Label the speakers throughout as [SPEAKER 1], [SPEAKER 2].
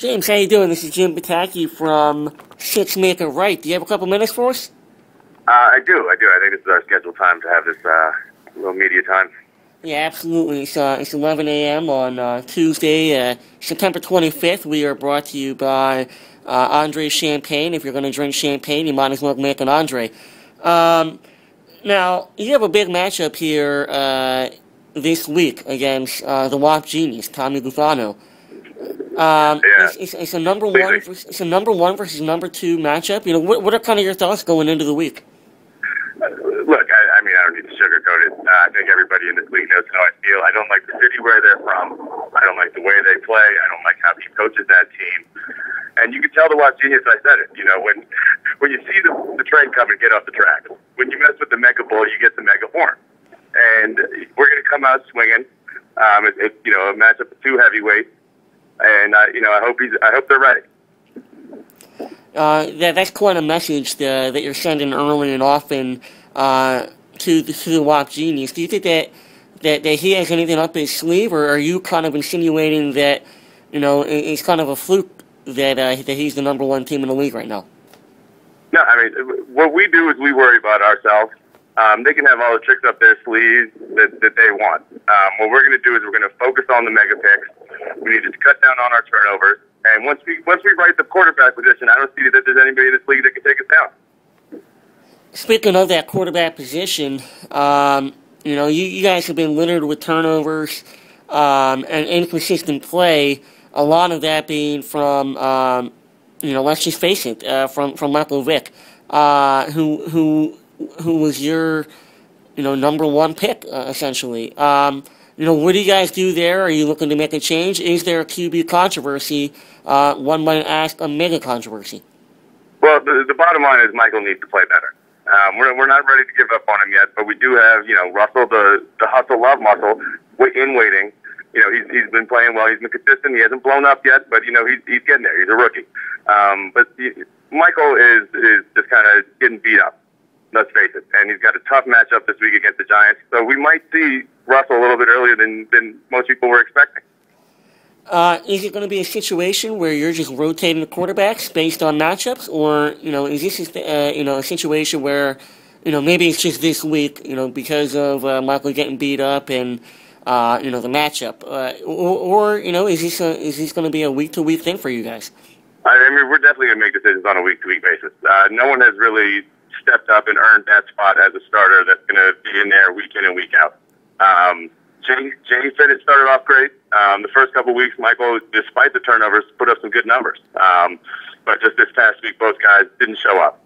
[SPEAKER 1] James, how you doing? This is Jim Pataki from Six Make It Right. Do you have a couple minutes for us?
[SPEAKER 2] I do. I think this is our scheduled time to have this little media time.
[SPEAKER 1] Yeah, absolutely. It's 11 a.m. on Tuesday, September 25th. We are brought to you by Andre Champagne. If you're going to drink champagne, you might as well make an Andre. Now, you have a big matchup here this week against the WAP Genius, Tommy Gufano. It's a number one. It's a number one versus number two matchup. You know, what are kind of your thoughts going into the week?
[SPEAKER 2] Look, I mean, I don't need to sugarcoat it. I think everybody in this league knows how I feel. I don't like the city where they're from. I don't like the way they play. I don't like how he coaches that team. And you can tell the WAP Genius, I said it. You know, when you see the train coming, get off the track. When you mess with the Mega Bull, you get the Mega Horn. And we're going to come out swinging. It's you know, a matchup of two heavyweights. And I hope they're ready.
[SPEAKER 1] That's quite a message that you're sending early and often to the WAP Genius. Do you think that he has anything up his sleeve, or are you kind of insinuating that it's kind of a fluke that he's the number one team in the league right now?
[SPEAKER 2] No, I mean, what we do is we worry about ourselves. They can have all the tricks up their sleeves that they want. What we're going to do is we're going to focus on the mega picks. We need to cut down on our turnovers. And once we write the quarterback position, I don't see that there's anybody in this league that can take us down.
[SPEAKER 1] Speaking of that quarterback position, you guys have been littered with turnovers and inconsistent play. A lot of that being from, let's just face it, from Michael Vick, who was your, number one pick, essentially. What do you guys do there? Are you looking to make a change? Is there a QB controversy? One might ask a mega controversy.
[SPEAKER 2] Well, the bottom line is Michael needs to play better. We're not ready to give up on him yet, but we do have, Russell, the hustle love muscle in waiting. He's been playing well. He's been consistent. He hasn't blown up yet, but he's getting there. He's a rookie. But Michael is just kind of getting beat up. Let's face it. And he's got a tough matchup this week against the Giants. So we might see Russell a little bit earlier than most people were expecting.
[SPEAKER 1] Is it going to be a situation where you're just rotating the quarterbacks based on matchups? Or, is this, a situation where, maybe it's just this week, because of Michael getting beat up and, the matchup? Or is this going to be a week-to-week thing for you guys?
[SPEAKER 2] I mean, we're definitely going to make decisions on a week-to-week basis. No one has really stepped up and earned that spot as a starter that's going to be in there week in and week out. Jay Finnett started off great. The first couple of weeks, Michael, despite the turnovers, put up some good numbers. But just this past week, both guys didn't show up.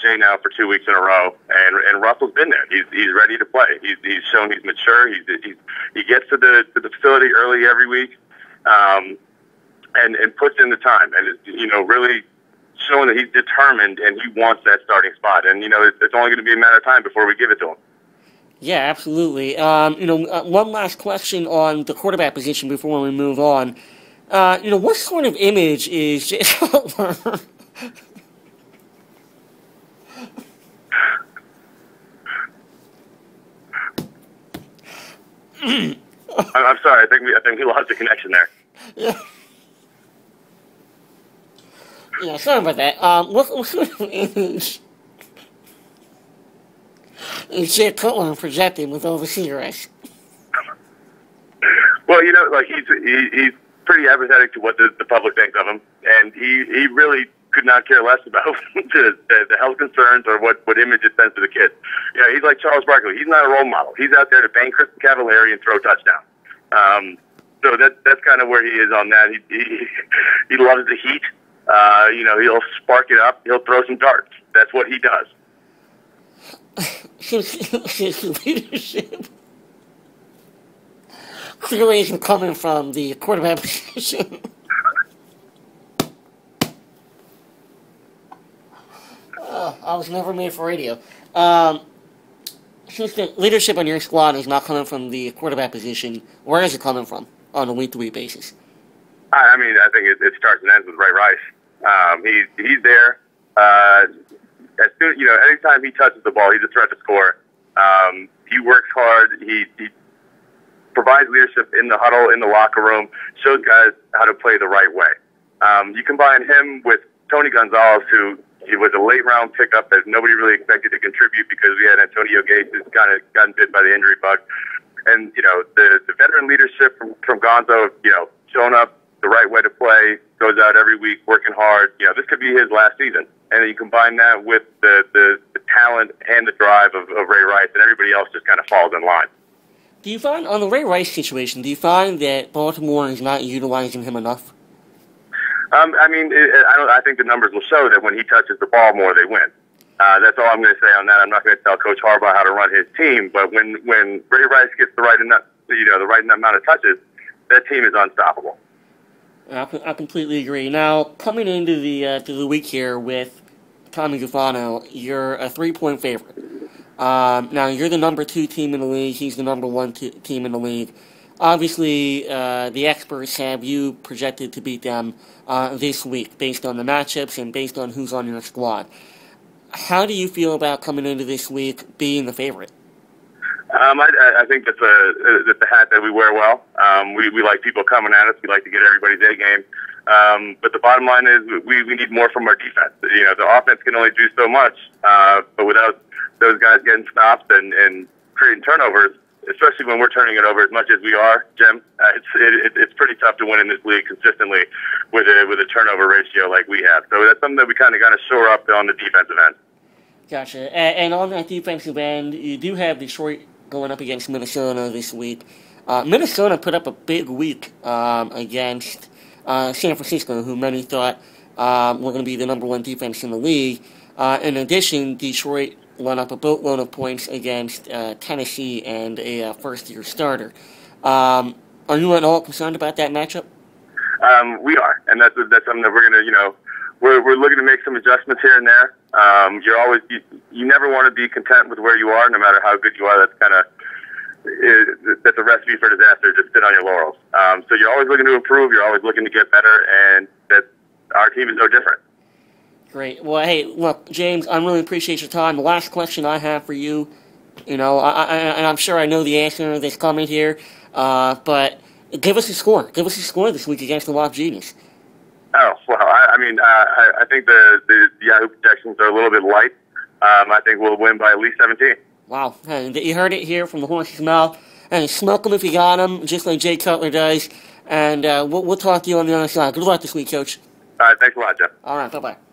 [SPEAKER 2] Jay now for 2 weeks in a row, and Russell's been there. He's ready to play. He's shown he's mature. He gets to the facility early every week, and puts in the time, and really showing that he's determined and he wants that starting spot. And it's only going to be a matter of time before we give it to him.
[SPEAKER 1] Yeah, absolutely. One last question on the quarterback position before we move on. What sort of image is Jay Cutler?
[SPEAKER 2] I'm sorry. I think we lost the connection there.
[SPEAKER 1] Yeah. Yeah, sorry about that. What sort of image is Jay Cutler projecting with all the cigarettes? Well,
[SPEAKER 2] he's pretty apathetic to what the public thinks of him, and he really could not care less about the health concerns or what image it sends to the kids. He's like Charles Barkley. He's not a role model. He's out there to bang Kristen Cavallari and throw a touchdown. So that's kind of where he is on that. He loves the heat. He'll spark it up. He'll throw some darts. That's what he does.
[SPEAKER 1] His leadership clearly isn't coming from the quarterback position. I was never made for radio. Since the leadership on your squad is not coming from the quarterback position, where is it coming from on a week-to-week basis?
[SPEAKER 2] I mean, I think it starts and ends with Ray Rice. He's there. As soon, anytime he touches the ball, he's a threat to score. He works hard. He provides leadership in the huddle, in the locker room, shows guys how to play the right way. You combine him with Tony Gonzalez, who he was a late-round pickup that nobody really expected to contribute because we had Antonio Gates who's kind of gotten bit by the injury bug. And, the veteran leadership from Gonzo, showing up the right way to play, goes out every week working hard. This could be his last season. And then you combine that with the talent and the drive of Ray Rice, and everybody else just kind of falls in line.
[SPEAKER 1] Do you find, on the Ray Rice situation, do you find that Baltimore is not utilizing him enough?
[SPEAKER 2] I think the numbers will show that when he touches the ball more, they win. That's all I'm going to say on that. I'm not going to tell Coach Harbaugh how to run his team, but when Ray Rice gets the right amount of touches, that team is unstoppable.
[SPEAKER 1] I completely agree. Now, coming into the week here with Tommy Gufano, you're a 3-point favorite. Now, you're the number 2 team in the league. He's the number 1 team in the league. Obviously, the experts have you projected to beat them this week based on the matchups and based on who's on your squad. How do you feel about coming into this week being the favorite?
[SPEAKER 2] I think that's a hat that we wear well. We like people coming at us. We like to get everybody's A game. But the bottom line is we need more from our defense. The offense can only do so much, but without those guys getting stops and creating turnovers, especially when we're turning it over as much as we are, Jim, it's pretty tough to win in this league consistently with a turnover ratio like we have. So that's something that we kind of got to shore up on the defensive end.
[SPEAKER 1] Gotcha. And on that defensive end, you do have Detroit going up against Minnesota this week. Minnesota put up a big week against San Francisco, who many thought were going to be the number 1 defense in the league. In addition, Detroit won up a boatload of points against Tennessee and a first-year starter. Are you at all concerned about that matchup?
[SPEAKER 2] We are, and that's something that we're going to, we're looking to make some adjustments here and there. You never want to be content with where you are, no matter how good you are. That's a recipe for disaster. Just sit on your laurels. So you're always looking to improve. You're always looking to get better, and our team is no different.
[SPEAKER 1] Great. Well, hey, look, James, I really appreciate your time. The last question I have for you, and I'm sure I know the answer that's coming here, but give us a score. Give us a score this week against the Lock Genius.
[SPEAKER 2] Oh, well, I think the Yahoo projections are a little bit light. I think we'll win by at least 17.
[SPEAKER 1] Wow. Hey, you heard it here from the horse's mouth. And smoke them if you got them, just like Jay Cutler does. And we'll talk to you on the other side. Good luck this week, Coach.
[SPEAKER 2] All right, thanks a lot, Jeff.
[SPEAKER 1] All right, bye-bye.